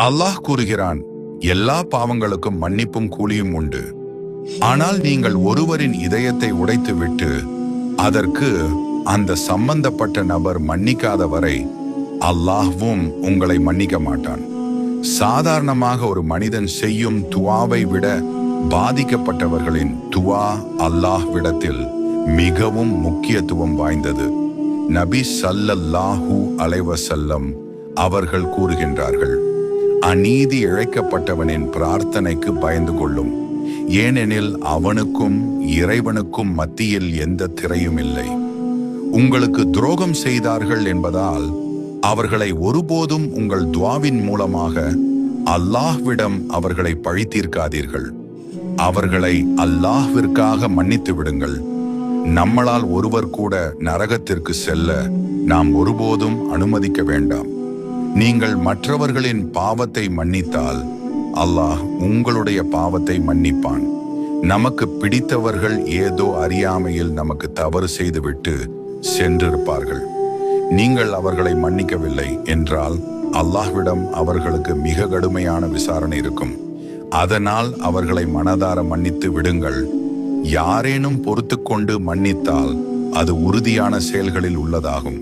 அல்லாஹ் கூறுகிறான், எல்லா பாவங்களுக்கும் மன்னிப்பும் கூலியும் உண்டு. ஆனால் நீங்கள் ஒருவரின் இதயத்தை உடைத்துவிட்டு அதற்கு அந்த சம்பந்தப்பட்ட நபர் மன்னிக்காத வரை அல்லாஹ்வும் உங்களை மன்னிக்க மாட்டான். சாதாரணமாக ஒரு மனிதன் செய்யும் துவாவை விட பாதிக்கப்பட்டவர்களின் துவா அல்லாஹ்விடத்தில் மிகவும் முக்கியத்துவம் வாய்ந்தது. நபி ஸல்லல்லாஹு அலைஹி வஸல்லம் அவர்கள் கூறுகின்றார்கள், அநீதி இழைக்கப்பட்டவனின் பிரார்த்தனைக்கு பயந்து கொள்ளும், ஏனெனில் அவனுக்கும் இறைவனுக்கும் மத்தியில் எந்த திரையும் இல்லை. உங்களுக்கு துரோகம் செய்தார்கள் என்பதால் அவர்களை ஒருபோதும் உங்கள் துவாவின் மூலமாக அல்லாஹ்விடம் அவர்களை பழித்தீர்க்காதீர்கள். அவர்களை அல்லாஹ்விற்காக மன்னித்து விடுங்கள். நம்மளால் ஒருவர் கூட நரகத்திற்கு செல்ல நாம் ஒருபோதும் அனுமதிக்க வேண்டாம். நீங்கள் மற்றவர்களின் பாவத்தை மன்னித்தால் அல்லாஹ் உங்களுடைய பாவத்தை மன்னிப்பான். நமக்கு பிடித்தவர்கள் ஏதோ அறியாமையில் நமக்கு தவறு செய்துவிட்டு சென்றிருப்பார்கள். நீங்கள் அவர்களை மன்னிக்கவில்லை என்றால் அல்லாஹ்விடம் அவர்களுக்கு மிக கடுமையான விசாரணை இருக்கும். அதனால் அவர்களை மனதார மன்னித்து விடுங்கள். யாரேனும் பொறுத்துக்கொண்டு மன்னித்தால் அது உறுதியான செயல்களில் உள்ளதாகும்.